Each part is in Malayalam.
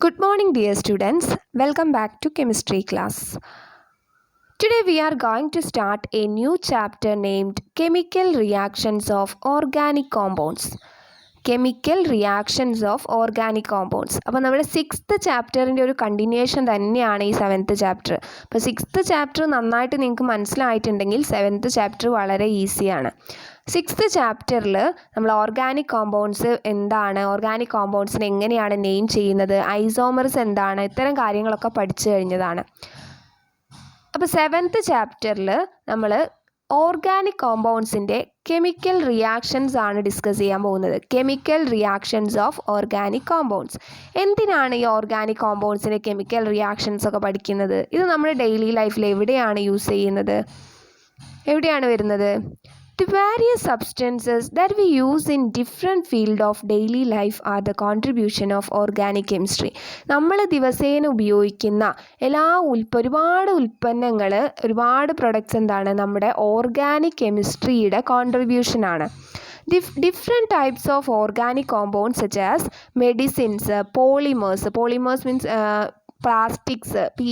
Good morning, dear students. Welcome back to chemistry class. Today we are going to start a new chapter named Chemical Reactions of Organic Compounds. Chemical reactions of organic compounds. അപ്പോൾ നമ്മുടെ 6th ചാപ്റ്ററിൻ്റെ ഒരു കണ്ടിന്യൂവേഷൻ തന്നെയാണ് ഈ 7th ചാപ്റ്റർ. അപ്പോൾ 6th ചാപ്റ്റർ നന്നായിട്ട് നിങ്ങൾക്ക് മനസ്സിലായിട്ടുണ്ടെങ്കിൽ 7th ചാപ്റ്റർ വളരെ ഈസിയാണ്. 6th ചാപ്റ്ററിൽ നമ്മൾ ഓർഗാനിക് കോമ്പൗണ്ട്സ് എന്താണ്, ഓർഗാനിക് കോമ്പൗണ്ട്സിനെ എങ്ങനെയാണ് നെയിം ചെയ്യുന്നത്, ഐസോമർസ് എന്താണ്, ഇത്തരം കാര്യങ്ങളൊക്കെ പഠിച്ചു കഴിഞ്ഞതാണ്. അപ്പോൾ 7th ചാപ്റ്ററിൽ നമ്മൾ ഓർഗാനിക് കോമ്പൗണ്ട്സിൻ്റെ കെമിക്കൽ റിയാക്ഷൻസ് ആണ് ഡിസ്കസ് ചെയ്യാൻ പോകുന്നത്. Chemical reactions of organic compounds. എന്തിനാണ് ഈ ഓർഗാനിക് കോമ്പൗണ്ട്സിൻ്റെ കെമിക്കൽ റിയാക്ഷൻസ് ഒക്കെ പഠിക്കുന്നത്? ഇത് നമ്മുടെ ഡെയിലി ലൈഫിൽ എവിടെയാണ് യൂസ് ചെയ്യുന്നത്, എവിടെയാണ് വരുന്നത്? The various substances that we use in different field of daily life are the contribution of organic chemistry. നമ്മൾ ദിവസേന ഉപയോഗിക്കുന്ന ഒരുപാട് ഉൽപ്പന്നങ്ങൾ, ഒരുപാട് പ്രൊഡക്ട്സ് എന്താണ്, നമ്മുടെ organic കെമിസ്ട്രിയുടെ കോൺട്രിബ്യൂഷനാണ്. Different types of organic compounds such as medicines, polymers means plastics, P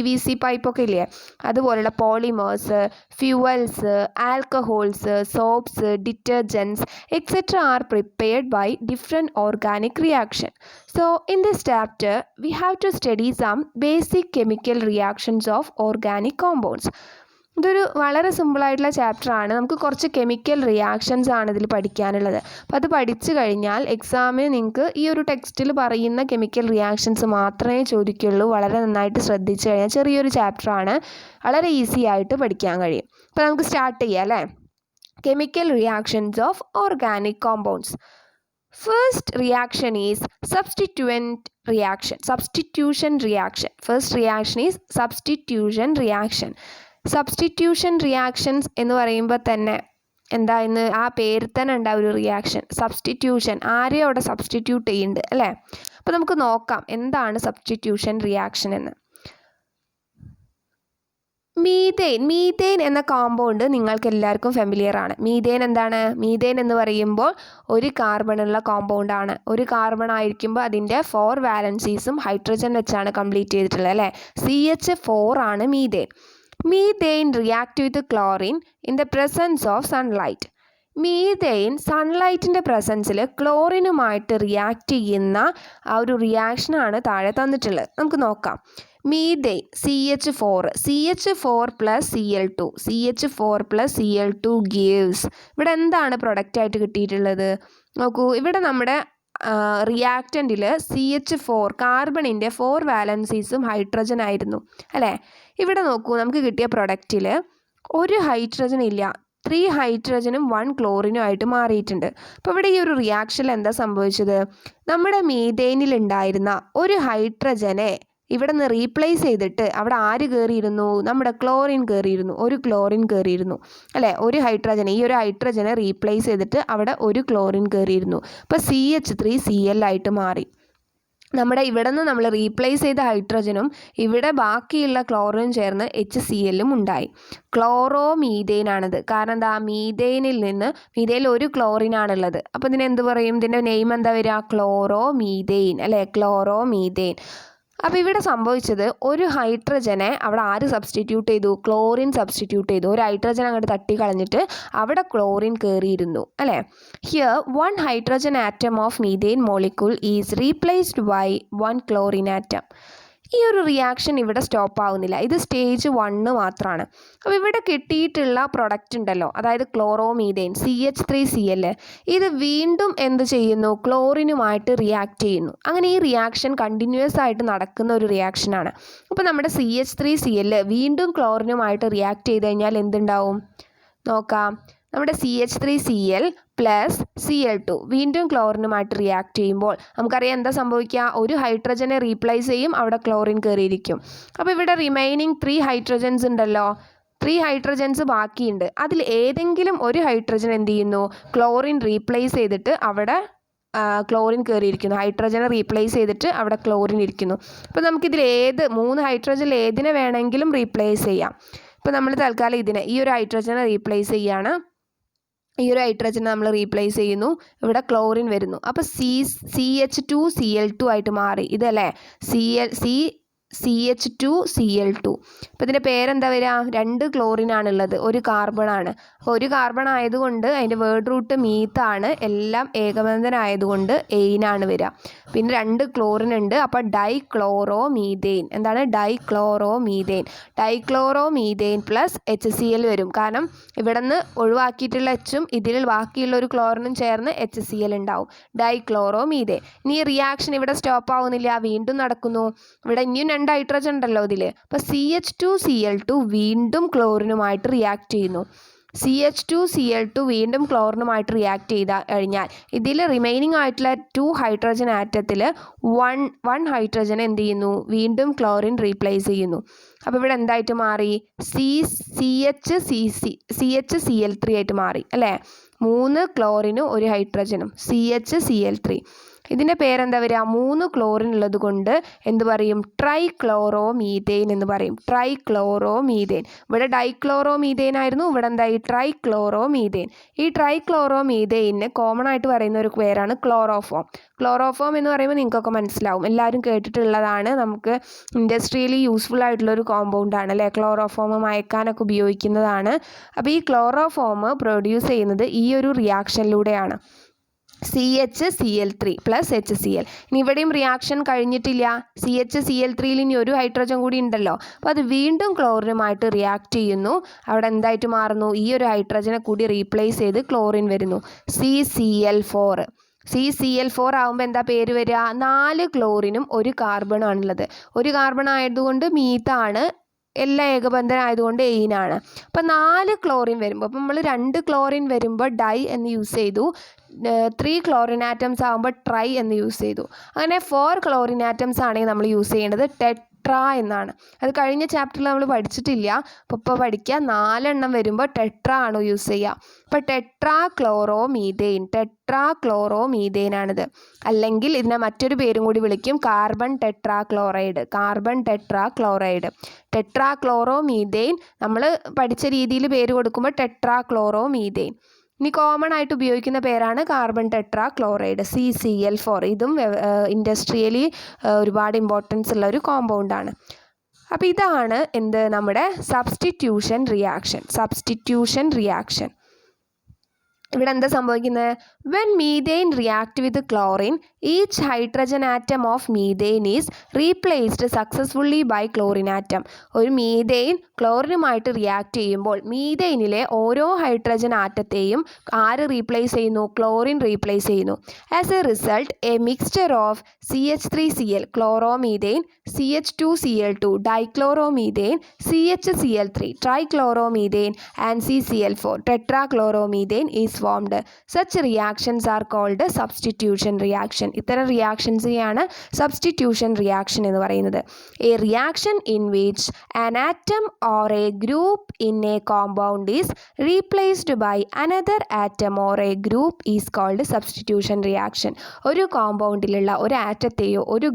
V C പൈപ്പൊക്കെ ഇല്ലേ, അതുപോലുള്ള polymers, fuels, alcohols, soaps, detergents etcetera are prepared by different organic reaction. So in this chapter we have to study some basic chemical reactions of organic compounds. ഇതൊരു വളരെ സിമ്പിളായിട്ടുള്ള ചാപ്റ്ററാണ്. നമുക്ക് കുറച്ച് കെമിക്കൽ റിയാക്ഷൻസ് ആണ് ഇതിൽ പഠിക്കാനുള്ളത്. അപ്പോൾ അത് പഠിച്ചു കഴിഞ്ഞാൽ എക്സാമിന് നിങ്ങൾക്ക് ഈ ഒരു ടെക്സ്റ്റിൽ പറയുന്ന കെമിക്കൽ റിയാക്ഷൻസ് മാത്രമേ ചോദിക്കുള്ളൂ. വളരെ നന്നായിട്ട് ശ്രദ്ധിച്ചു കഴിഞ്ഞാൽ ചെറിയൊരു ചാപ്റ്ററാണ്, വളരെ ഈസി ആയിട്ട് പഠിക്കാൻ കഴിയും. അപ്പോൾ നമുക്ക് സ്റ്റാർട്ട് ചെയ്യാം അല്ലേ. Chemical reactions of organic compounds. First reaction is substitution reaction. First reaction is substitution reaction. Substitution reactions എന്ന് പറയുമ്പോൾ തന്നെ എന്താ, ഇന്ന് ആ പേരിൽ തന്നെ ഉണ്ടാവും ഒരു റിയാക്ഷൻ. സബ്സ്റ്റിറ്റ്യൂഷൻ, ആരെയും അവിടെ സബ്സ്റ്റിറ്റ്യൂട്ട് ചെയ്യുന്നുണ്ട് അല്ലേ. അപ്പോൾ നമുക്ക് നോക്കാം എന്താണ് സബ്സ്റ്റിറ്റ്യൂഷൻ റിയാക്ഷൻ എന്ന്. മീഥെയ്ൻ എന്ന കോമ്പൗണ്ട് നിങ്ങൾക്ക് എല്ലാവർക്കും ഫെമിലിയർ ആണ്. മീഥെയ്ൻ എന്താണ്? മീഥെയ്ൻ എന്ന് പറയുമ്പോൾ ഒരു കാർബണുള്ള കോമ്പൗണ്ടാണ്. ഒരു കാർബൺ ആയിരിക്കുമ്പോൾ അതിൻ്റെ 4 വാലൻസീസും ഹൈഡ്രജൻ വെച്ചാണ് കംപ്ലീറ്റ് ചെയ്തിട്ടുള്ളത് അല്ലേ. CH4 ആണ് methane. Methane react with chlorine in the presence of sunlight. Methane സൺലൈറ്റിൻ്റെ പ്രസൻസിൽ ക്ലോറിനുമായിട്ട് റിയാക്ട് ചെയ്യുന്ന ആ ഒരു റിയാക്ഷനാണ് താഴെ തന്നിട്ടുള്ളത്. നമുക്ക് നോക്കാം. Methane CH4 plus Cl2 gives. ഇവിടെ എന്താണ് പ്രൊഡക്റ്റായിട്ട് കിട്ടിയിട്ടുള്ളത്? നോക്കൂ, ഇവിടെ നമ്മുടെ റിയാക്റ്റൻറ്റിൽ CH4 കാർബണിൻ്റെ 4 വാലൻസീസും ഹൈഡ്രജൻ ആയിരുന്നു അല്ലേ. ഇവിടെ നോക്കൂ, നമുക്ക് കിട്ടിയ പ്രൊഡക്റ്റിൽ ഒരു ഹൈഡ്രജൻ ഇല്ല, 3 ഹൈഡ്രജനും 1 ക്ലോറിനും ആയിട്ട് മാറിയിട്ടുണ്ട്. അപ്പോൾ ഇവിടെ ഈ ഒരു റിയാക്ഷനിൽ എന്താ സംഭവിച്ചത്? നമ്മുടെ മീഥെയ്നിൽ ഉണ്ടായിരുന്ന ഒരു ഹൈഡ്രജനെ ഇവിടെ നിന്ന് റീപ്ലേസ് ചെയ്തിട്ട് അവിടെ ആര് കയറിയിരുന്നു? നമ്മുടെ ക്ലോറിൻ കയറിയിരുന്നു, ഒരു ക്ലോറിൻ കയറിയിരുന്നു അല്ലേ. ഒരു ഹൈഡ്രജനെ റീപ്ലേസ് ചെയ്തിട്ട് അവിടെ ഒരു ക്ലോറിൻ കയറിയിരുന്നു. അപ്പോൾ CH3Cl ആയിട്ട് മാറി. നമ്മുടെ ഇവിടെ നിന്ന് നമ്മൾ റീപ്ലേസ് ചെയ്ത ഹൈഡ്രജനും ഇവിടെ ബാക്കിയുള്ള ക്ലോറിനും ചേർന്ന് HClഉം ഉണ്ടായി. ക്ലോറോ മീഥെയ്ൻ ആണിത്. കാരണം എന്താ, മീഥെയ്നിൽ ഒരു ക്ലോറിനാണുള്ളത്. അപ്പോൾ ഇതിനെന്ത് പറയും? ഇതിൻ്റെ നെയിം എന്താ വരിക? ക്ലോറോ മീഥെയ്ൻ അല്ലേ, ക്ലോറോ മീഥെയ്ൻ. അപ്പോൾ ഇവിടെ സംഭവിച്ചത് ഒരു ഹൈഡ്രജനെ അവിടെ ആര് സബ്സ്റ്റിറ്റ്യൂട്ട് ചെയ്തു? ക്ലോറിൻ സബ്സ്റ്റിറ്റ്യൂട്ട് ചെയ്തു. ഒരു ഹൈഡ്രജൻ അങ്ങോട്ട് തട്ടിക്കളഞ്ഞിട്ട് അവിടെ ക്ലോറിൻ കയറിയിരുന്നു അല്ലേ. Here 1 hydrogen atom of methane molecule is replaced by 1 chlorine atom. ഈ ഒരു റിയാക്ഷൻ ഇവിടെ സ്റ്റോപ്പ് ആവുന്നില്ല. ഇത് സ്റ്റേജ് 1 മാത്രമാണ്. അപ്പോൾ ഇവിടെ കിട്ടിയിട്ടുള്ള പ്രൊഡക്റ്റ് ഉണ്ടല്ലോ, അതായത് ക്ലോറോമീഥെയ്ൻ CH3Cl, ഇത് വീണ്ടും എന്ത് ചെയ്യുന്നു? ക്ലോറിനുമായിട്ട് റിയാക്ട് ചെയ്യുന്നു. അങ്ങനെ ഈ റിയാക്ഷൻ കണ്ടിന്യൂസ് ആയിട്ട് നടക്കുന്ന ഒരു റിയാക്ഷനാണ്. അപ്പോൾ നമ്മുടെ CH3Cl വീണ്ടും ക്ലോറിനുമായിട്ട് റിയാക്ട് ചെയ്ത് കഴിഞ്ഞാൽ എന്തുണ്ടാവും നോക്കാം. നമ്മുടെ CH3Cl പ്ലസ് Cl2 വീണ്ടും ക്ലോറിനുമായിട്ട് റിയാക്ട് ചെയ്യുമ്പോൾ നമുക്കറിയാം എന്താ സംഭവിക്കുക? ഒരു ഹൈഡ്രജനെ റീപ്ലേസ് ചെയ്യും, അവിടെ ക്ലോറിൻ കയറിയിരിക്കും. അപ്പോൾ ഇവിടെ റിമൈനിങ് 3 ഹൈഡ്രജൻസ് ഉണ്ടല്ലോ, 3 ഹൈഡ്രജൻസ് ബാക്കിയുണ്ട്. അതിൽ ഏതെങ്കിലും ഒരു ഹൈഡ്രജൻ എന്ത് ചെയ്യുന്നു? ക്ലോറിൻ റീപ്ലേസ് ചെയ്തിട്ട് അവിടെ ക്ലോറിൻ കയറിയിരിക്കുന്നു. ഹൈഡ്രജനെ റീപ്ലേസ് ചെയ്തിട്ട് അവിടെ ക്ലോറിൻ ഇരിക്കുന്നു. അപ്പോൾ നമുക്കിതിൽ 3 ഹൈഡ്രജനിൽ ഏതിനെ വേണമെങ്കിലും റീപ്ലേസ് ചെയ്യാം. ഇപ്പോൾ നമ്മൾ തൽക്കാലം ഈ ഒരു ഹൈഡ്രജനെ റീപ്ലേസ് ചെയ്യാണ്. ഈ ഒരു ഹൈഡ്രജൻ നമ്മൾ റീപ്ലേസ് ചെയ്യുന്നു, ഇവിടെ ക്ലോറിൻ വരുന്നു. അപ്പോൾ CH2Cl2 ആയിട്ട് മാറി. ഇതല്ലേ CH2Cl2. അപ്പോൾ ഇതിൻ്റെ പേരെന്താ വരിക? 2 ക്ലോറിനാണുള്ളത്, ഒരു കാർബണാണ്. അപ്പോൾ ഒരു കാർബൺ ആയതുകൊണ്ട് അതിൻ്റെ വേർഡ് റൂട്ട് മീത്താണ്, എല്ലാം ഏകബന്ധനായതുകൊണ്ട് എയിനാണ് വരിക. പിന്നെ 2 ക്ലോറിൻ ഉണ്ട്, അപ്പോൾ ഡൈക്ലോറോമീഥെയ്ൻ. എന്താണ്? ഡൈക്ലോറോമീഥെയ്ൻ. ഡൈക്ലോറോമീഥെയ്ൻ പ്ലസ് HCl വരും. കാരണം ഇവിടെ നിന്ന് ഒഴിവാക്കിയിട്ടുള്ള എച്ചും ഇതിൽ ബാക്കിയുള്ള ഒരു ക്ലോറിനും ചേർന്ന് HCl ഉണ്ടാവും. ഡൈക്ലോറോമീഥെയ്ൻ. ഇനി റിയാക്ഷൻ ഇവിടെ സ്റ്റോപ്പ് ആവുന്നില്ല, വീണ്ടും നടക്കുന്നു. ഇവിടെ ഇനിയും 2 ഹൈഡ്രജൻ ഉണ്ടല്ലോ ഇതിൽ. അപ്പോൾ CH2Cl2 വീണ്ടും ക്ലോറിനുമായിട്ട് റിയാക്ട് ചെയ്യുന്നു. CH2Cl2 വീണ്ടും ക്ലോറിനുമായിട്ട് റിയാക്ട് ചെയ്ത് കഴിഞ്ഞാൽ ഇതിൽ റിമൈനിങ് ആയിട്ടുള്ള 2 ഹൈഡ്രജൻ ആറ്റത്തിൽ 1 ഹൈഡ്രജൻ എന്ത് ചെയ്യുന്നു? വീണ്ടും ക്ലോറിൻ റീപ്ലേസ് ചെയ്യുന്നു. അപ്പോൾ ഇവിടെ എന്തായിട്ട് മാറി? CHCl3 ആയിട്ട് മാറി അല്ലേ? 3 ക്ലോറിനും 1 ഹൈഡ്രജനും, CHCl3. ഇതിൻ്റെ പേരെന്താ വരിക? 3 ക്ലോറിൻ ഉള്ളത് കൊണ്ട് എന്ത് പറയും? ട്രൈക്ലോറോമീഥെയ്ൻ എന്ന് പറയും. ട്രൈക്ലോറോമീഥെയ്ൻ. ഇവിടെ ഡൈക്ലോറോമീഥെയ്ൻ ആയിരുന്നു, ഇവിടെ എന്തായി? ട്രൈക്ലോറോമീഥെയ്ൻ. ഈ ട്രൈക്ലോറോമീഥെയ്ന് കോമൺ ആയിട്ട് പറയുന്ന ഒരു പേരാണ് ക്ലോറോഫോം. ക്ലോറോഫോം എന്ന് പറയുമ്പോൾ നിങ്ങൾക്കൊക്കെ മനസ്സിലാവും, എല്ലാവരും കേട്ടിട്ടുള്ളതാണ്. നമുക്ക് ഇൻഡസ്ട്രിയലി യൂസ്ഫുൾ ആയിട്ടുള്ളൊരു കോമ്പൗണ്ടാണ് അല്ലേ? ക്ലോറോഫോം മയക്കാനൊക്കെ ഉപയോഗിക്കുന്നതാണ്. അപ്പോൾ ഈ ക്ലോറോഫോം പ്രൊഡ്യൂസ് ചെയ്യുന്നത് ഈ ഒരു റിയാക്ഷനിലൂടെയാണ്. CHCl3 plus HCl. ഇനി ഇവിടെയും റിയാക്ഷൻ കഴിഞ്ഞിട്ടില്ല. CHCl3യിൽ ഇനി ഒരു ഹൈഡ്രജൻ കൂടി ഉണ്ടല്ലോ. അപ്പോൾ അത് വീണ്ടും ക്ലോറിനുമായിട്ട് റിയാക്ട് ചെയ്യുന്നു. അവിടെ എന്തായിട്ട് മാറുന്നു? ഈ ഒരു ഹൈഡ്രജനെ കൂടി റീപ്ലേസ് ചെയ്ത് ക്ലോറിൻ വരുന്നു. CCl4. CCl4 ആകുമ്പോൾ എന്താ പേര് വരിക? 4 ക്ലോറിനും 1 കാർബണും ആണുള്ളത്. 1 കാർബൺ ആയതുകൊണ്ട് മീത്താണ്, എല്ലാ ഏകബന്ധനായതുകൊണ്ട് എയിനാണ്. അപ്പം 4 ക്ലോറിൻ വരുമ്പോൾ, അപ്പം നമ്മൾ 2 ക്ലോറിൻ വരുമ്പോൾ ഡൈ എന്ന് യൂസ് ചെയ്തു, 3 ക്ലോറിൻ ആറ്റംസ് ആകുമ്പോൾ ട്രൈ എന്ന് യൂസ് ചെയ്തു. അങ്ങനെ 4 ക്ലോറിൻ ആറ്റംസ് ആണെങ്കിൽ നമ്മൾ യൂസ് ചെയ്യേണ്ടത് ടെട്ര എന്നാണ്. അത് കഴിഞ്ഞ ചാപ്റ്ററിൽ നമ്മൾ പഠിച്ചിട്ടില്ല, അപ്പോൾ ഇപ്പോൾ പഠിക്കുക. 4 എണ്ണം വരുമ്പോൾ ടെട്ര ആണ് യൂസ് ചെയ്യുക. അപ്പോൾ ടെട്രാക്ലോറോമീഥെയ്ൻ ആണിത്. അല്ലെങ്കിൽ ഇതിനെ മറ്റൊരു പേരും കൂടി വിളിക്കും, കാർബൺ ടെട്രാക്ലോറൈഡ്. ടെട്രാക്ലോറോമീഥെയ്ൻ നമ്മൾ പഠിച്ച രീതിയിൽ പേര് കൊടുക്കുമ്പോൾ ടെട്രാക്ലോറോമീഥെയ്ൻ. ഇനി കോമൺ ആയിട്ട് ഉപയോഗിക്കുന്ന പേരാണ് കാർബൺ ടെട്രാക്ലോറൈഡ്, CCl4. ഇതും ഇൻഡസ്ട്രിയലി ഒരുപാട് ഇമ്പോർട്ടൻസ് ഉള്ള ഒരു കോമ്പൗണ്ടാണ്. അപ്പോൾ ഇതാണ് നമ്മുടെ സബ്സ്റ്റിറ്റ്യൂഷൻ റിയാക്ഷൻ. ഇവിടെ എന്താ സംഭവിക്കുന്നത്? When methane react with chlorine, each hydrogen atom of methane is replaced successfully by chlorine atom. ഒരു മീഥെയ്ൻ ക്ലോറിനുമായിട്ട് റിയാക്ട് ചെയ്യുമ്പോൾ മീഥെയ്നിലെ ഓരോ ഹൈഡ്രജൻ ആറ്റത്തെയും ആര് റീപ്ലേസ് ചെയ്യുന്നു? ക്ലോറിൻ റീപ്ലേസ് ചെയ്യുന്നു. As a result a mixture of CH3Cl chloromethane, CH2Cl2 dichloromethane, CHCl3 trichloromethane and CCl4 tetrachloromethane is formed. Such reactions are called substitution reaction. ഇത്തരം റിയാക്ഷൻസിനെയാണ് സബ്സ്റ്റിറ്റ്യൂഷൻ റിയാക്ഷൻ എന്ന് പറയുന്നത്. A reaction in which an atom or a group in a compound is replaced by another atom or a group is called substitution reaction. ഒരു കോമ്പൗണ്ടിലുള്ള ഒരു ആറ്റത്തെയോ ഒരു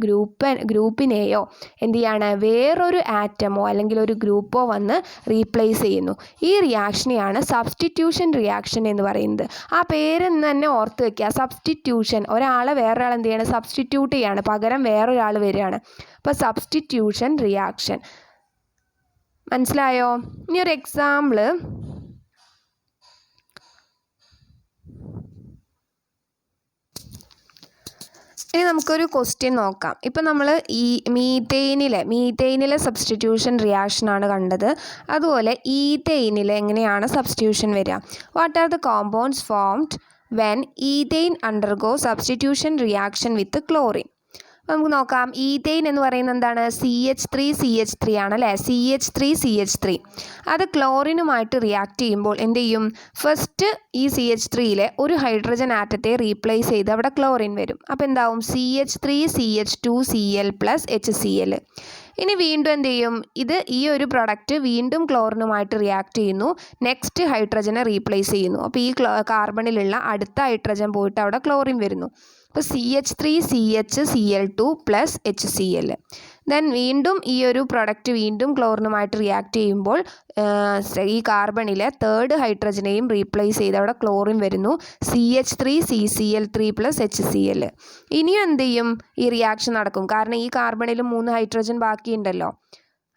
ഗ്രൂപ്പിനെയോ എന്ത് ചെയ്യാണ്? വേറൊരു ആറ്റമോ അല്ലെങ്കിൽ ഒരു ഗ്രൂപ്പോ വന്ന് റീപ്ലേസ് ചെയ്യുന്നു. ഈ റിയാക്ഷനെയാണ് സബ്സ്റ്റിറ്റ്യൂഷൻ റിയാക്ഷൻ എന്ന് പറയുന്നത്. ആ പേര് തന്നെ ഓർത്ത് വെക്കുക. സബ്സ്റ്റിറ്റ്യൂഷൻ, ഒരാളെ വേറൊരാൾ എന്ത് ചെയ്യാണ്? സബ്സ്റ്റിറ്റ്യൂട്ട് ചെയ്യാണ്, പകരം വേറൊരാൾ വരികയാണ്. അപ്പോൾ സബ്സ്റ്റിറ്റ്യൂഷൻ റിയാക്ഷൻ. മനസ്സിലായോ? ഇനി ഒരു എക്സാമ്പിൾ, ഇനി നമുക്കൊരു ക്വസ്റ്റ്യൻ നോക്കാം. ഇപ്പം നമ്മൾ ഈ മീഥെയ്നിലെ സബ്സ്റ്റിറ്റ്യൂഷൻ റിയാക്ഷനാണ് കണ്ടത്. അതുപോലെ ഈഥെയ്നിൽ എങ്ങനെയാണ് സബ്സ്റ്റിറ്റ്യൂഷൻ വരിക? What are the compounds formed when ethane undergo substitution reaction with chlorine? നമുക്ക് നോക്കാം. ഈഥെയ്ൻ എന്ന് പറയുന്നത് എന്താണ്? CH3CH3 ആണല്ലേ? CH3CH3 അത് ക്ലോറിനുമായിട്ട് റിയാക്ട് ചെയ്യുമ്പോൾ എന്ത് ചെയ്യും? ഫസ്റ്റ് ഈ CH3യിലെ ഒരു ഹൈഡ്രജൻ ആറ്റത്തെ റീപ്ലേസ് ചെയ്ത് അവിടെ ക്ലോറിൻ വരും. അപ്പോൾ എന്താവും? CH3CH2Cl plus HCl. ഇനി വീണ്ടും എന്ത് ചെയ്യും? ഈ ഒരു പ്രൊഡക്റ്റ് വീണ്ടും ക്ലോറിനുമായിട്ട് റിയാക്ട് ചെയ്യുന്നു, നെക്സ്റ്റ് ഹൈഡ്രജനെ റീപ്ലേസ് ചെയ്യുന്നു. അപ്പോൾ ഈ കാർബണിലുള്ള അടുത്ത ഹൈഡ്രജൻ പോയിട്ട് അവിടെ ക്ലോറിൻ വരുന്നു. അപ്പോൾ CH3CHCl2 പ്ലസ് HCl. ദെൻ വീണ്ടും ഈ ഒരു പ്രൊഡക്റ്റ് വീണ്ടും ക്ലോറിനുമായിട്ട് റിയാക്ട് ചെയ്യുമ്പോൾ ഈ കാർബണിലെ തേർഡ് ഹൈഡ്രജനെയും റീപ്ലേസ് ചെയ്ത് അവിടെ ക്ലോറിൻ വരുന്നു, CH3CCl3 പ്ലസ് HCl. ഇനിയും എന്ത് ചെയ്യും? ഈ റിയാക്ഷൻ നടക്കും, കാരണം ഈ കാർബണിൽ 3 ഹൈഡ്രജൻ ബാക്കിയുണ്ടല്ലോ.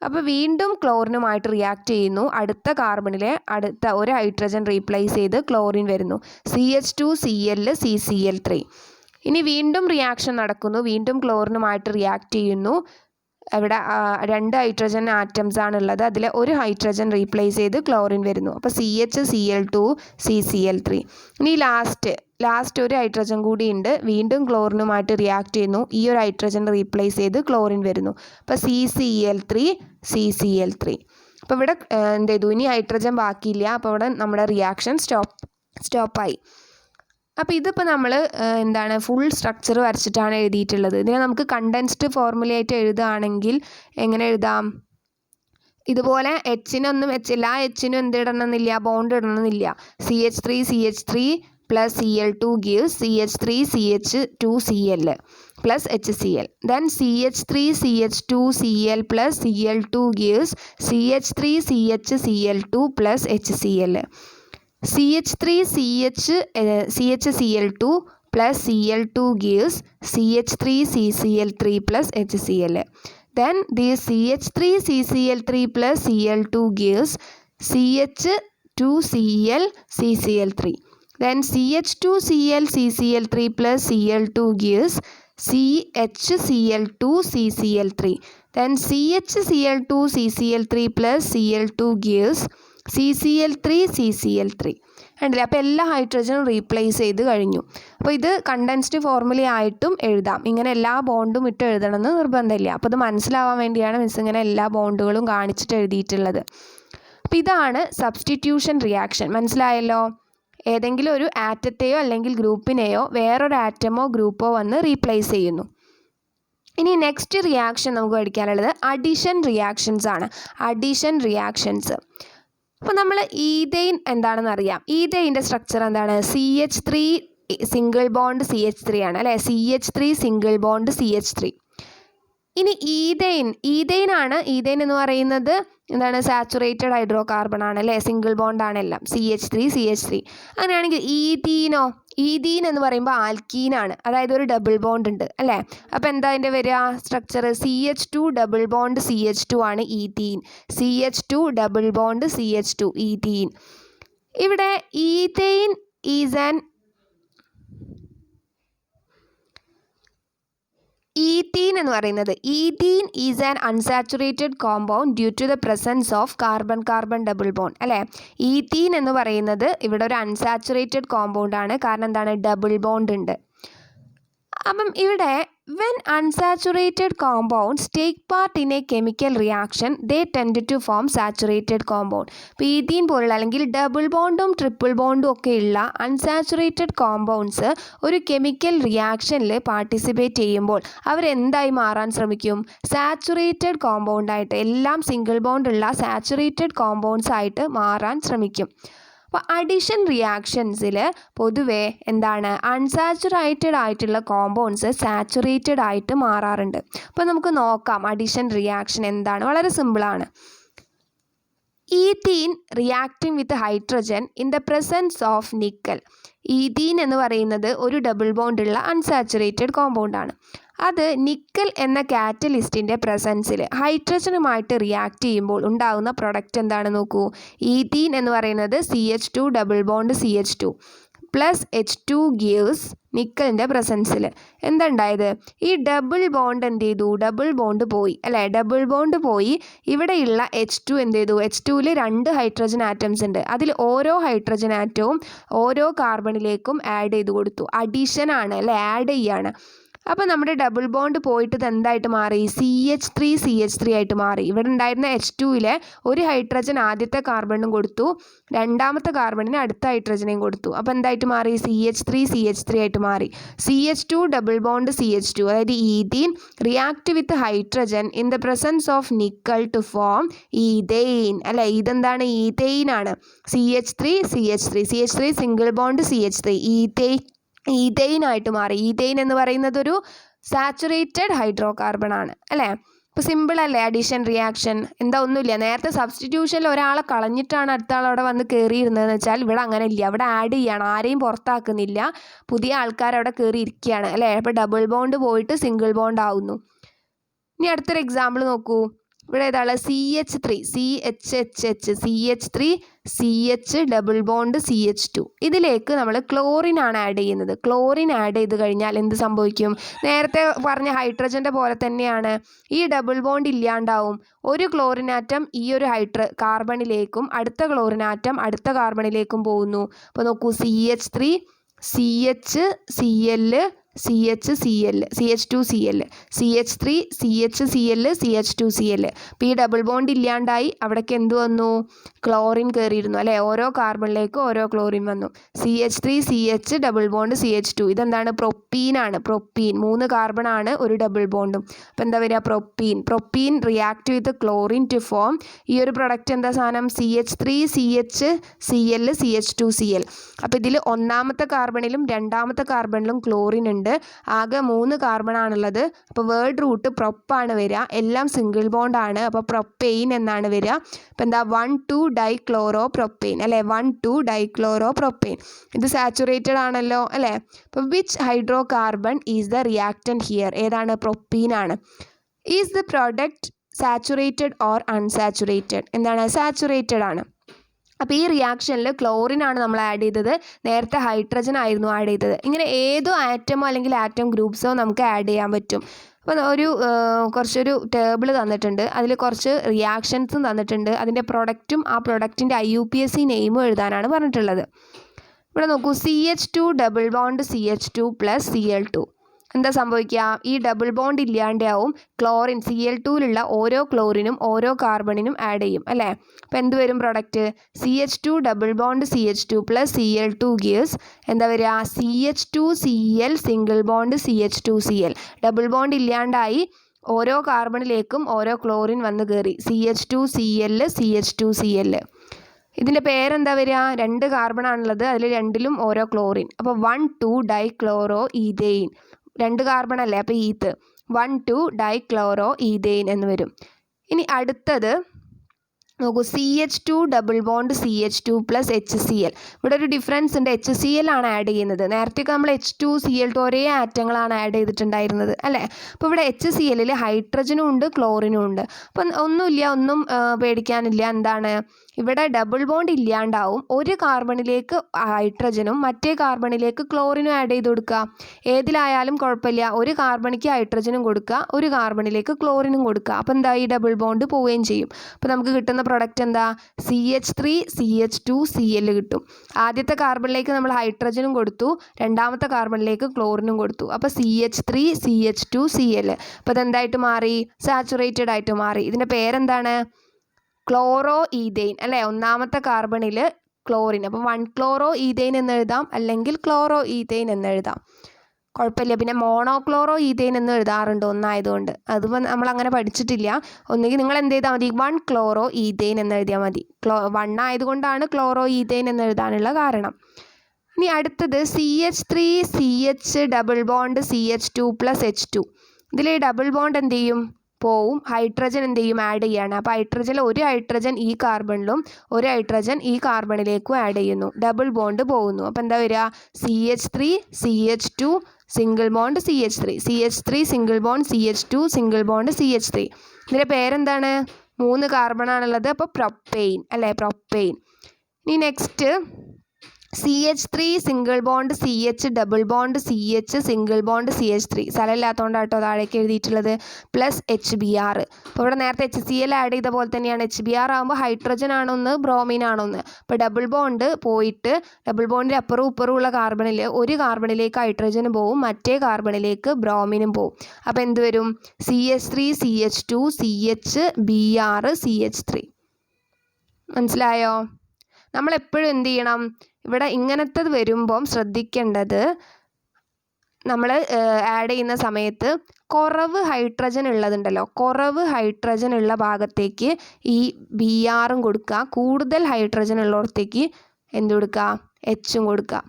അപ്പോൾ വീണ്ടും ക്ലോറിനുമായിട്ട് റിയാക്ട് ചെയ്യുന്നു, അടുത്ത കാർബണിലെ അടുത്ത ഒരു ഹൈഡ്രജൻ റീപ്ലേസ് ചെയ്ത് ക്ലോറിൻ വരുന്നു, CH2Cl ഇനി വീണ്ടും റിയാക്ഷൻ നടക്കുന്നു, വീണ്ടും ക്ലോറിനുമായിട്ട് റിയാക്ട് ചെയ്യുന്നു. ഇവിടെ 2 ഹൈഡ്രജൻ ആറ്റംസ് ആണുള്ളത്, അതിൽ ഒരു ഹൈഡ്രജൻ റീപ്ലേസ് ചെയ്ത് ക്ലോറിൻ വരുന്നു, അപ്പോൾ CHCl2CCl3. ഇനി ലാസ്റ്റ് ഒരു ഹൈഡ്രജൻ കൂടി ഉണ്ട്, വീണ്ടും ക്ലോറിനുമായിട്ട് റിയാക്ട് ചെയ്യുന്നു, ഈ ഒരു ഹൈഡ്രജൻ റീപ്ലേസ് ചെയ്ത് ക്ലോറിൻ വരുന്നു, അപ്പോൾ CCl3. അപ്പോൾ ഇവിടെ എന്ത് ചെയ്തു? ഇനി ഹൈഡ്രജൻ ബാക്കിയില്ല, അപ്പോൾ ഇവിടെ നമ്മുടെ റിയാക്ഷൻ സ്റ്റോപ്പായി. അപ്പോൾ ഇതിപ്പോൾ നമ്മൾ എന്താണ് ഫുൾ സ്ട്രക്ചർ വരച്ചിട്ടാണ് എഴുതിയിട്ടുള്ളത്. ഇതിനെ നമുക്ക് കണ്ടൻസ്ഡ് ഫോർമുലയായിട്ട് എഴുതുകയാണെങ്കിൽ എങ്ങനെ എഴുതാം? ഇതുപോലെ എച്ചിനൊന്നും എല്ലാ എച്ചിനും എന്ത് ഇടണമെന്നില്ല, ബോണ്ട് ഇടണമെന്നില്ല. CH3CH3 plus Cl2 gives CH3CH2Cl plus HCl. Then CH3CH2Cl plus Cl2 gives CH3CHCl2 plus HCl. CH3CHCl2 plus Cl2 gives CH3CCl3 plus HCl. Then this CH3CCl3 plus Cl2 gives CH2ClCCl3. Then CH2ClCCl3 plus Cl2 gives CHCl2CCl3. Then CHCl2CCl3 plus Cl2 gives CCl3CCl3. കണ്ടില്ലേ? അപ്പോൾ എല്ലാ ഹൈഡ്രജനും റീപ്ലേസ് ചെയ്ത് കഴിഞ്ഞു. അപ്പോൾ ഇത് കണ്ടൻസ്ഡ് ഫോർമുല ആയിട്ടും എഴുതാം, ഇങ്ങനെ എല്ലാ ബോണ്ടും ഇട്ട് എഴുതണമെന്ന് നിർബന്ധമില്ല. അപ്പോൾ ഇത് മനസ്സിലാവാൻ വേണ്ടിയാണ് മിസ് ഇങ്ങനെ എല്ലാ ബോണ്ടുകളും കാണിച്ചിട്ട് എഴുതിയിട്ടുള്ളത്. അപ്പോൾ ഇതാണ് സബ്സ്റ്റിറ്റ്യൂഷൻ റിയാക്ഷൻ. മനസ്സിലായല്ലോ? ഏതെങ്കിലും ഒരു ആറ്റത്തെയോ അല്ലെങ്കിൽ ഗ്രൂപ്പിനെയോ വേറൊരു ആറ്റമോ ഗ്രൂപ്പോ വന്ന് റീപ്ലേസ് ചെയ്യുന്നു. ഇനി നെക്സ്റ്റ് റിയാക്ഷൻ നമുക്ക് പഠിക്കാനുള്ളത് അഡിഷൻ റിയാക്ഷൻസ് ആണ്. Addition reactions. അപ്പോൾ നമ്മൾ ഈഥെയിൻ എന്താണെന്ന് അറിയാം. ഈഥെയിൻ്റെ സ്ട്രക്ചർ എന്താണ്? CH3 സിംഗിൾ ബോണ്ട് CH3 ആണ് അല്ലേ? CH3 single bond CH3. ഇനി ഈഥെയിൻ എന്ന് പറയുന്നത് എന്താണ്? സാച്ചുറേറ്റഡ് ഹൈഡ്രോ കാർബൺ ആണ് അല്ലേ? സിംഗിൾ ബോണ്ട് ആണെല്ലാം, CH3. അങ്ങനെയാണെങ്കിൽ ഈഥീൻ എന്ന് പറയുമ്പോൾ ആൽക്കീനാണ്, അതായത് ഒരു ഡബിൾ ബോണ്ട് ഉണ്ട് അല്ലേ? അപ്പോൾ എന്താ അതിൻ്റെ വരിക structure? CH2 double bond CH2 ആണ് ethene. CH2 double bond CH2 ethene. ഇവിടെ ഈഥെയിൻ ഈസ് ആൻ ഈഥീൻ എന്ന് പറയുന്നത് ethene is an unsaturated compound due to the presence of carbon double bond അല്ലേ? ഈഥീൻ എന്ന് പറയുന്നത് ഇവിടെ ഒരു അൺസാച്ചുറേറ്റഡ് കോമ്പൗണ്ട് ആണ്, കാരണം എന്താണ്? ഡബിൾ ബോണ്ട് ഉണ്ട്. അപ്പം ഇവിടെ when unsaturated compounds take part in a chemical reaction they tend to form saturated compound. ഇപ്പോൾ ഈഥീൻ പോലുള്ള അല്ലെങ്കിൽ ഡബിൾ ബോണ്ടും ട്രിപ്പിൾ ബോണ്ടും ഒക്കെ ഉള്ള അൺസാച്ചുറേറ്റഡ് കോമ്പൗണ്ട്സ് ഒരു കെമിക്കൽ റിയാക്ഷനിൽ പാർട്ടിസിപ്പേറ്റ് ചെയ്യുമ്പോൾ അവരെന്തായി മാറാൻ ശ്രമിക്കും? സാച്ചുറേറ്റഡ് കോമ്പൗണ്ടായിട്ട്, എല്ലാം സിംഗിൾ ബോണ്ടുള്ള സാച്ചുറേറ്റഡ് കോമ്പൗണ്ട്സ് ആയിട്ട് മാറാൻ ശ്രമിക്കും. അപ്പോൾ അഡിഷൻ റിയാക്ഷൻസിൽ പൊതുവേ എന്താണ്? അൺസാച്ചുറേറ്റഡ് ആയിട്ടുള്ള കോമ്പൗണ്ട്സ് സാച്ചുറേറ്റഡ് ആയിട്ട് മാറാറുണ്ട്. അപ്പോൾ നമുക്ക് നോക്കാം അഡിഷൻ റിയാക്ഷൻ എന്താണ്. വളരെ സിമ്പിളാണ്. Ethene reacting with hydrogen in the presence of nickel. Ethene എന്ന് പറയുന്നത് ഒരു ഡബിൾ ബോണ്ടുള്ള അൺസാച്ചുറേറ്റഡ് കോമ്പൗണ്ടാണ്. അത് നിക്കൽ എന്ന കാറ്റലിസ്റ്റിൻ്റെ പ്രസൻസിൽ ഹൈഡ്രജനുമായിട്ട് റിയാക്ട് ചെയ്യുമ്പോൾ ഉണ്ടാകുന്ന പ്രൊഡക്റ്റ് എന്താണ് നോക്കൂ. ഈഥീൻ എന്ന് പറയുന്നത് CH2 double bond CH2 plus H2 gives നിക്കലിൻ്റെ പ്രസൻസിൽ എന്തുണ്ടായത്? ഈ ഡബിൾ ബോണ്ട് എന്ത് ചെയ്തു? ഡബിൾ ബോണ്ട് പോയി അല്ലേ? ഡബിൾ ബോണ്ട് പോയി ഇവിടെയുള്ള H2 എന്ത് ചെയ്തു? H2ൽ 2 ഹൈഡ്രജൻ ആറ്റംസ് ഉണ്ട്, അതിൽ ഓരോ ഹൈഡ്രജൻ ആറ്റവും ഓരോ കാർബണിലേക്കും ആഡ് ചെയ്ത് കൊടുത്തു. അഡീഷൻ ആണ് അല്ലേ? ആഡ് ചെയ്യാണ്. അപ്പോൾ നമ്മുടെ ഡബിൾ ബോണ്ട് പോയിട്ട് ഇത് എന്തായിട്ട് മാറി? CH3 ആയിട്ട് മാറി. ഇവിടെ ഉണ്ടായിരുന്ന H2ലെ ഒരു ഹൈഡ്രജൻ ആദ്യത്തെ കാർബണിനും കൊടുത്തു, രണ്ടാമത്തെ കാർബണിന് അടുത്ത ഹൈഡ്രജനെയും കൊടുത്തു. അപ്പോൾ എന്തായിട്ട് മാറി? CH3 ആയിട്ട് മാറി. CH2 ഡബിൾ ബോണ്ട് CH2 അതായത് ethene react with hydrogen in the presence of nickel to form ethane അല്ലേ? ഇതെന്താണ്? ഈഥെയിൻ ആണ്. CH3 single bond CH3 ethane ethane ആയിട്ട് മാറി. ഈഥെയിൻ എന്ന് പറയുന്നത് ഒരു സാച്ചുറേറ്റഡ് ഹൈഡ്രോ കാർബൺ ആണ് അല്ലേ. ഇപ്പോൾ സിമ്പിൾ അല്ലേ അഡീഷൻ റിയാക്ഷൻ, എന്താ ഒന്നുമില്ല. നേരത്തെ സബ്സ്റ്റിറ്റ്യൂഷനിൽ ഒരാളെ കളഞ്ഞിട്ടാണ് അടുത്ത ആൾ അവിടെ വന്ന് കയറിയിരുന്നതെന്ന് വെച്ചാൽ ഇവിടെ അങ്ങനെ ഇല്ല, അവിടെ ആഡ് ചെയ്യാണ്, ആരെയും പുറത്താക്കുന്നില്ല, പുതിയ ആൾക്കാർ അവിടെ കയറി ഇരിക്കുകയാണ് അല്ലേ. അപ്പോൾ ഡബിൾ ബോണ്ട് പോയിട്ട് സിംഗിൾ ബോണ്ട് ആവുന്നു. ഇനി അടുത്തൊരു എക്സാമ്പിൾ നോക്കൂ. ഇവിടെ ഏതാണ് CH3 CH3 CH double bond CH2. ഇതിലേക്ക് നമ്മൾ ക്ലോറിൻ ആണ് ആഡ് ചെയ്യുന്നത്. ക്ലോറിൻ ആഡ് ചെയ്ത് കഴിഞ്ഞാൽ എന്ത് സംഭവിക്കും? നേരത്തെ പറഞ്ഞ ഹൈഡ്രജൻ്റെ പോലെ തന്നെയാണ്, ഈ ഡബിൾ ബോണ്ട് ഇല്ലാണ്ടാവും. ഒരു ക്ലോറിൻ ആറ്റം ഈ ഒരു കാർബണിലേക്കും അടുത്ത ക്ലോറിൻ ആറ്റം അടുത്ത കാർബണിലേക്കും പോകുന്നു. അപ്പോൾ നോക്കൂ, CH3 CHCl CHCl CH2Cl CH3 CHCl CH2Cl. അപ്പോൾ ഈ ഡബിൾ ബോണ്ട് ഇല്ലാണ്ടായി, അവിടേക്ക് എന്ത് വന്നു? ക്ലോറിൻ കയറിയിരുന്നു അല്ലേ. ഓരോ കാർബണിലേക്ക് ഓരോ ക്ലോറിൻ വന്നു. CH3 CH double bond CH2. ഇതെന്താണ്? പ്രൊപ്പീനാണ്. പ്രൊപ്പീൻ 3 കാർബണാണ്, ഒരു ഡബിൾ ബോണ്ടും. അപ്പോൾ എന്താ വരിക? Propene react with chlorine to form ഈ ഒരു പ്രൊഡക്റ്റ് എന്താ സാധനം? CH3 CHCl CH2Cl. അപ്പോൾ ഇതിൽ ഒന്നാമത്തെ കാർബണിലും രണ്ടാമത്തെ കാർബണിലും ക്ലോറിൻ ഉണ്ട്. ആകെ 3 കാർബണാണുള്ളത്. അപ്പോൾ വേർഡ് റൂട്ട് പ്രൊപ്പാണ് വരിക. എല്ലാം സിംഗിൾ ബോണ്ടാണ്. അപ്പോൾ പ്രൊപ്പെയിൻ എന്നാണ് വരിക. അപ്പോൾ എന്താ? 1,2 ഡൈക്ലോറോപ്രൊപ്പെയിൻ അല്ലേ. 1,2 ഡൈക്ലോറോപ്രൊപ്പെയിൻ. ഇത് സാച്ചുറേറ്റഡ് ആണല്ലോ അല്ലേ. അപ്പോൾ which hydro carbon is the reactant here? ഏതാണ്? പ്രൊപ്പീൻ ആണ്. Is the product saturated or unsaturated? എന്താണ്? സാച്ചുറേറ്റഡ് ആണ്. അപ്പോൾ ഈ റിയാക്ഷനിൽ ക്ലോറിൻ ആണ് നമ്മൾ ആഡ് ചെയ്തത്, നേരത്തെ ഹൈഡ്രജൻ ആയിരുന്നു ആഡ് ചെയ്തത്. ഇങ്ങനെ ഏതോ ആറ്റമോ അല്ലെങ്കിൽ ആറ്റം ഗ്രൂപ്പ്സോ നമുക്ക് ആഡ് ചെയ്യാൻ പറ്റും. അപ്പോൾ കുറച്ചൊരു ടേബിൾ തന്നിട്ടുണ്ട്, അതിൽ കുറച്ച് റിയാക്ഷൻസും തന്നിട്ടുണ്ട്, അതിൻ്റെ പ്രൊഡക്റ്റും ആ പ്രൊഡക്റ്റിൻ്റെ IUPAC നെയിമും എഴുതാനാണ് പറഞ്ഞിട്ടുള്ളത്. ഇവിടെ നോക്കൂ, CH2 double bond CH2 + Cl2. എന്താ സംഭവിക്കുക? ഈ ഡബിൾ ബോണ്ട് ഇല്ലാണ്ടാവും. ക്ലോറിൻ Cl2ലുള്ള ഓരോ ക്ലോറിനും ഓരോ കാർബണിനും ആഡ് ചെയ്യും അല്ലേ. അപ്പോൾ എന്ത് വരും product? CH2 double bond CH2 + Cl2 gives എന്താ വരിക? CH2Cl single bond CH2Cl. Double bond ഇല്ലാണ്ടായി, ഓരോ കാർബണിലേക്കും ഓരോ ക്ലോറിൻ വന്ന് കയറി. CH2Cl CH2Cl. ഇതിൻ്റെ പേരെന്താ വരിക? 2 കാർബണാണുള്ളത്, അതിൽ രണ്ടിലും ഓരോ ക്ലോറിൻ. അപ്പോൾ 1,2 ഡൈക്ലോറോ ഈഥെയിൻ. 2 കാർബൺ അല്ലേ, അപ്പോൾ ഈത്ത് 1,2 ഡൈക്ലോറോ ഈഥെയിൻ എന്ന് വരും. ഇനി അടുത്തത് നോക്കൂ, CH2 double bond CH2 + HCl. ഇവിടെ ഒരു ഡിഫറൻസ് ഉണ്ട്, HCl ആണ് ആഡ് ചെയ്യുന്നത്. നേരത്തെയൊക്കെ നമ്മൾ H2Cl2 ഒരേ ആറ്റങ്ങളാണ് ആഡ് ചെയ്തിട്ടുണ്ടായിരുന്നത് അല്ലേ. അപ്പോൾ ഇവിടെ HClൽ ഹൈഡ്രജനും ഉണ്ട് ക്ലോറിനും ഉണ്ട്. അപ്പം ഒന്നും പേടിക്കാനില്ല. എന്താണ്? ഇവിടെ ഡബിൾ ബോണ്ട് ഇല്ലാണ്ടാവും. ഒരു കാർബണിലേക്ക് ഹൈഡ്രജനും മറ്റേ കാർബണിലേക്ക് ക്ലോറിനും ആഡ് ചെയ്ത് കൊടുക്കുക. ഏതിലായാലും കുഴപ്പമില്ല, ഒരു കാർബണിക്ക് ഹൈഡ്രജനും കൊടുക്കുക, ഒരു കാർബണിലേക്ക് ക്ലോറിനും കൊടുക്കുക. അപ്പോൾ എന്താ? ഈ ഡബിൾ ബോണ്ട് പോവുകയും ചെയ്യും. അപ്പോൾ നമുക്ക് കിട്ടുന്ന പ്രൊഡക്റ്റ് എന്താ? CH3 CH2Cl കിട്ടും. ആദ്യത്തെ കാർബണിലേക്ക് നമ്മൾ ഹൈഡ്രജനും കൊടുത്തു, രണ്ടാമത്തെ കാർബണിലേക്ക് ക്ലോറിനും കൊടുത്തു. അപ്പോൾ CH3 CH2Cl. അപ്പോൾ അതെന്തായിട്ട് മാറി? സാച്ചുറേറ്റഡ് ആയിട്ട് മാറി. ഇതിൻ്റെ പേരെന്താണ്? ക്ലോറോ ഈഥെയിൻ അല്ലേ. ഒന്നാമത്തെ കാർബണിൽ ക്ലോറിൻ, അപ്പോൾ 1-ക്ലോറോ ഈഥെയിൻ എന്ന് എഴുതാം, അല്ലെങ്കിൽ ക്ലോറോ ഈഥെയിൻ എന്ന് എഴുതാം, കുഴപ്പമില്ല. പിന്നെ മോണോക്ലോറോ ഈഥെയിൻ എന്ന് എഴുതാറുണ്ട് ഒന്നായതുകൊണ്ട്. അതിപ്പോൾ നമ്മൾ അങ്ങനെ പഠിച്ചിട്ടില്ല. ഒന്നുകിൽ നിങ്ങൾ എന്ത് ചെയ്താൽ മതി? 1-ക്ലോറോ ഈഥെയിൻ എന്ന് എഴുതിയാൽ മതി. 1 ആയതുകൊണ്ടാണ് ക്ലോറോ ഈഥെയിൻ എന്ന് എഴുതാനുള്ള കാരണം. ഇനി അടുത്തത് CH3 CH double bond CH2 + H2. ഇതിൽ ഡബിൾ ബോണ്ട് എന്ത് ചെയ്യും? പോവും. ഹൈഡ്രജൻ എന്ത് ചെയ്യും? ആഡ് ചെയ്യാണ്. അപ്പോൾ ഹൈഡ്രജനിൽ ഒരു ഹൈഡ്രജൻ ഈ കാർബണിലും ഒരു ഹൈഡ്രജൻ ഈ കാർബണിലേക്കും ആഡ് ചെയ്യുന്നു. ഡബിൾ ബോണ്ട് പോകുന്നു. അപ്പോൾ എന്താ വരിക? CH3 CH2 single bond CH3 CH3 single bond CH2 single bond CH3. ഇതിൻ്റെ പേരെന്താണ്? 3 കാർബണാണുള്ളത്, അപ്പോൾ പ്രൊപ്പെയിൻ അല്ലേ. പ്രൊപ്പെയിൻ. ഇനി next CH3 single bond CH double bond CH single bond CH3. സ്ഥലമില്ലാത്തതുകൊണ്ടാട്ടോ താഴേക്ക് എഴുതിയിട്ടുള്ളത്. +HBr. അപ്പോൾ ഇവിടെ നേരത്തെ HCl ആഡ് ചെയ്ത പോലെ തന്നെയാണ്. HBr ആകുമ്പോൾ ഹൈഡ്രജൻ ആണൊന്ന്, ബ്രോമിൻ ആണൊന്ന്. അപ്പോൾ ഡബിൾ ബോണ്ട് പോയിട്ട് ഡബിൾ ബോണ്ടിൻ്റെ അപ്പുറവും ഇപ്പുറവും ഉള്ള കാർബണിൽ ഒരു കാർബണിലേക്ക് ഹൈഡ്രജനും പോവും, മറ്റേ കാർബണിലേക്ക് ബ്രോമിനും പോവും. അപ്പോൾ എന്ത് വരും? CH3 CH2 CHBr CH3. മനസ്സിലായോ? നമ്മളെപ്പോഴും എന്ത് ചെയ്യണം? ഇവിടെ ഇങ്ങനത്തത് വരുമ്പം ശ്രദ്ധിക്കേണ്ടത്, നമ്മൾ ആഡ് ചെയ്യുന്ന സമയത്ത് കുറവ് ഹൈഡ്രജൻ ഉള്ളതുണ്ടല്ലോ, കുറവ് ഹൈഡ്രജൻ ഉള്ള ഭാഗത്തേക്ക് ഈ Br കൊടുക്കുക, കൂടുതൽ ഹൈഡ്രജൻ ഉള്ളിടത്തേക്ക് എന്ത് കൊടുക്കുക? H കൊടുക്കുക.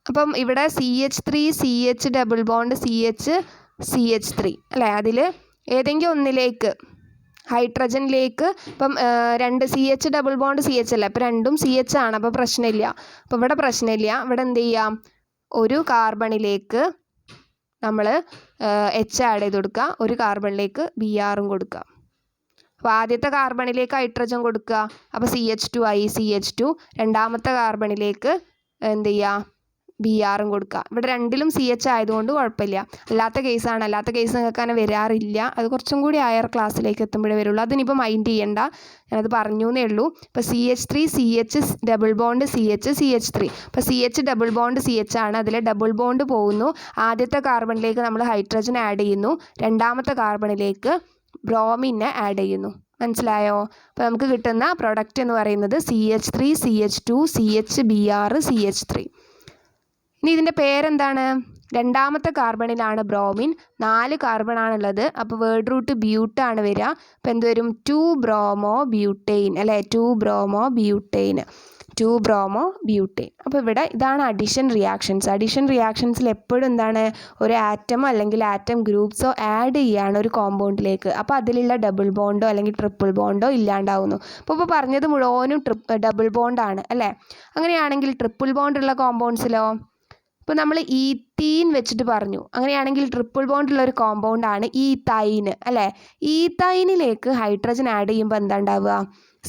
അപ്പം ഇവിടെ CH3 CH double bond CH3 അല്ലേ, അതിൽ ഏതെങ്കിലും ഒന്നിലേക്ക് ഹൈഡ്രജനിലേക്ക് ഇപ്പം 2 CH ഡബിൾ ബോണ്ട് CH അല്ല, അപ്പോൾ രണ്ടും CH ആണ്, അപ്പോൾ പ്രശ്നമില്ല. അപ്പോൾ ഇവിടെ പ്രശ്നമില്ല. ഇവിടെ എന്ത് ചെയ്യാം, ഒരു കാർബണിലേക്ക് നമ്മൾ H ആഡ് ചെയ്ത് കൊടുക്കുക, ഒരു കാർബണിലേക്ക് Br കൊടുക്കുക. അപ്പോൾ ആദ്യത്തെ കാർബണിലേക്ക് ഹൈഡ്രജൻ കൊടുക്കുക, അപ്പോൾ CH2 ആയി CH2. രണ്ടാമത്തെ കാർബണിലേക്ക് എന്ത് ചെയ്യുക, Br കൊടുക്കുക. ഇവിടെ രണ്ടിലും CH ആയതുകൊണ്ട് കുഴപ്പമില്ല. അല്ലാത്ത കേസാണ്, അല്ലാത്ത കേസ് നിങ്ങൾക്ക് അങ്ങനെ വരാറില്ല. അത് കുറച്ചും കൂടി ഹയർ ക്ലാസ്സിലേക്ക് എത്തുമ്പോഴേ വരുള്ളൂ. അതിനിപ്പോൾ മൈൻഡ് ചെയ്യണ്ട, ഞാനത് പറഞ്ഞു എന്നേ ഉള്ളൂ. ഇപ്പോൾ CH3 CH double bond CH3. അപ്പോൾ CH ഡബിൾ ബോണ്ട് CH ആണ്, അതിൽ ഡബിൾ ബോണ്ട് പോകുന്നു. ആദ്യത്തെ കാർബണിലേക്ക് നമ്മൾ ഹൈഡ്രജൻ ആഡ് ചെയ്യുന്നു, രണ്ടാമത്തെ കാർബണിലേക്ക് ബ്രോമിനെ ആഡ് ചെയ്യുന്നു. മനസ്സിലായോ? അപ്പോൾ നമുക്ക് കിട്ടുന്ന പ്രൊഡക്റ്റ് എന്ന് പറയുന്നത് CH3 CH2 CHBr CH3. ഇനി ഇതിൻ്റെ പേരെന്താണ്? രണ്ടാമത്തെ കാർബണിലാണ് ബ്രോമിൻ, 4 കാർബണാണുള്ളത്. അപ്പോൾ വേർഡ് റൂട്ട് ബ്യൂട്ടാണ് വരിക. അപ്പോൾ എന്ത് വരും? 2 ബ്രോമോ ബ്യൂട്ടെയിൻ അല്ലേ, 2 ബ്രോമോ ബ്യൂട്ടെയിൻ. അപ്പോൾ ഇവിടെ ഇതാണ് അഡിഷൻ റിയാക്ഷൻസ്. അഡിഷൻ റിയാക്ഷൻസിൽ എപ്പോഴും എന്താണ്, ഒരു ആറ്റമോ അല്ലെങ്കിൽ ആറ്റം ഗ്രൂപ്പ്സോ ആഡ് ചെയ്യുകയാണ് ഒരു കോമ്പൗണ്ടിലേക്ക്. അപ്പോൾ അതിലുള്ള ഡബിൾ ബോണ്ടോ അല്ലെങ്കിൽ ട്രിപ്പിൾ ബോണ്ടോ ഇല്ലാണ്ടാവുന്നു. ഇപ്പോൾ പറഞ്ഞത് മുഴുവനും ഡബിൾ ബോണ്ടാണ് അല്ലേ. അങ്ങനെയാണെങ്കിൽ ട്രിപ്പിൾ ബോണ്ടുള്ള കോമ്പൗണ്ട്സിലോ, ഇപ്പോൾ നമ്മൾ ഈത്തീൻ വെച്ചിട്ട് പറഞ്ഞു. അങ്ങനെയാണെങ്കിൽ ട്രിപ്പിൾ ബോണ്ടുള്ള ഒരു കോമ്പൗണ്ടാണ് ഈത്തൈൻ അല്ലേ. ഈത്തൈനിലേക്ക് ഹൈഡ്രജൻ ആഡ് ചെയ്യുമ്പോൾ എന്താ ഉണ്ടാവുക?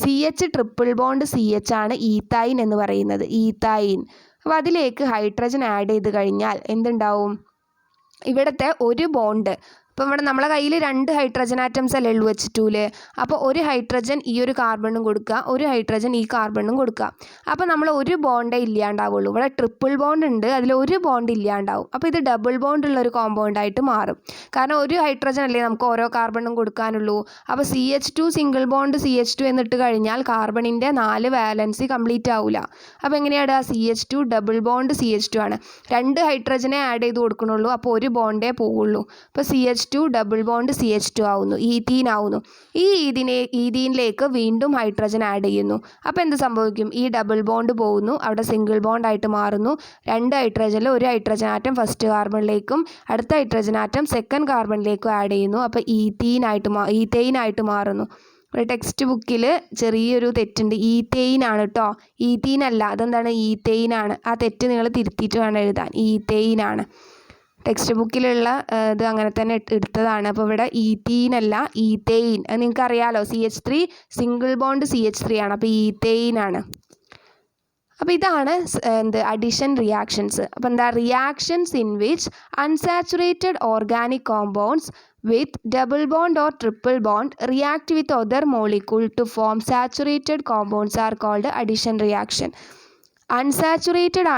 CH ട്രിപ്പിൾ ബോണ്ട് CH ആണ് ഈത്തൈൻ എന്ന് പറയുന്നത്, ഈത്തൈൻ. അപ്പോൾ അതിലേക്ക് ഹൈഡ്രജൻ ആഡ് ചെയ്ത് കഴിഞ്ഞാൽ എന്തുണ്ടാവും? ഇവിടുത്തെ ഒരു ബോണ്ട്, ഇപ്പം ഇവിടെ നമ്മളെ കയ്യിൽ 2 ഹൈഡ്രജൻ ആറ്റംസ് അല്ലേ ഉള്ളൂ H2-ൽ. അപ്പോൾ ഒരു ഹൈഡ്രജൻ ഈ ഒരു കാർബണും കൊടുക്കുക, ഒരു ഹൈഡ്രജൻ ഈ കാർബണും കൊടുക്കുക. അപ്പോൾ നമ്മൾ ഒരു ബോണ്ടേ ഇല്ലാണ്ടാവുള്ളൂ. ഇവിടെ ട്രിപ്പിൾ ബോണ്ട് ഉണ്ട്, അതിൽ ഒരു ബോണ്ട് ഇല്ലാണ്ടാവും. അപ്പോൾ ഇത് ഡബിൾ ബോണ്ട് ഉള്ള ഒരു കോമ്പൗണ്ടായിട്ട് മാറും. കാരണം ഒരു ഹൈഡ്രജൻ അല്ലേ നമുക്ക് ഓരോ കാർബണും കൊടുക്കാനുള്ളൂ. അപ്പോൾ CH2 സിംഗിൾ ബോണ്ട് CH2 എന്നിട്ട് കഴിഞ്ഞാൽ കാർബണിൻ്റെ 4 വാലൻസി കംപ്ലീറ്റ് ആവില്ല. അപ്പോൾ എങ്ങനെയാണ്? CH2 ഡബിൾ ബോണ്ട് CH2 ആണ്. 2 ഹൈഡ്രജനെ ആഡ് ചെയ്ത് കൊടുക്കണുള്ളൂ, അപ്പോൾ ഒരു ബോണ്ടേ പോവുള്ളൂ. അപ്പോൾ CH2 ഡബിൾ ബോണ്ട് CH2 ആവുന്നു, ഈത്തീൻ ആവുന്നു. ഈ ഈതീനിലേക്ക് വീണ്ടും ഹൈഡ്രജൻ ആഡ് ചെയ്യുന്നു. അപ്പോൾ എന്ത് സംഭവിക്കും? ഈ ഡബിൾ ബോണ്ട് പോകുന്നു, അവിടെ സിംഗിൾ ബോണ്ട് ആയിട്ട് മാറുന്നു. 2 ഹൈഡ്രജനിൽ ഒരു ഹൈഡ്രജൻ ആറ്റം ഫസ്റ്റ് കാർബണിലേക്കും അടുത്ത ഹൈഡ്രജൻ ആറ്റം സെക്കൻഡ് കാർബണിലേക്കും ആഡ് ചെയ്യുന്നു. അപ്പോൾ ഈത്തൈൻ ആയിട്ട് മാറുന്നു. ഒരു ടെക്സ്റ്റ് ബുക്കിൽ ചെറിയൊരു തെറ്റുണ്ട്, ഈത്തൈൻ ആണ് കേട്ടോ, ഈത്തീൻ അല്ല. അതെന്താണ്? ഈത്തൈൻ ആണ്. ആ തെറ്റ് നിങ്ങൾ തിരുത്തിയിട്ട് വേണം എഴുതാൻ. ഈത്തൈൻ ആണ് ടെക്സ്റ്റ് ബുക്കിലുള്ള ഇത്, അങ്ങനെ തന്നെ എടുത്തതാണ്. അപ്പോൾ ഇവിടെ ഈത്തീൻ അല്ല, ഈത്തൈൻ. അത് നിങ്ങൾക്ക് അറിയാലോ, CH3 സിംഗിൾ ബോണ്ട് CH3 ആണ്, അപ്പോൾ ഈത്തൈൻ ആണ്. അപ്പോൾ ഇതാണ് അഡിഷൻ റിയാക്ഷൻസ്. അപ്പോൾ എന്താ? Reactions in which unsaturated organic compounds with double bond or triple bond react with other molecule to form saturated compounds are called addition reaction. Unsaturated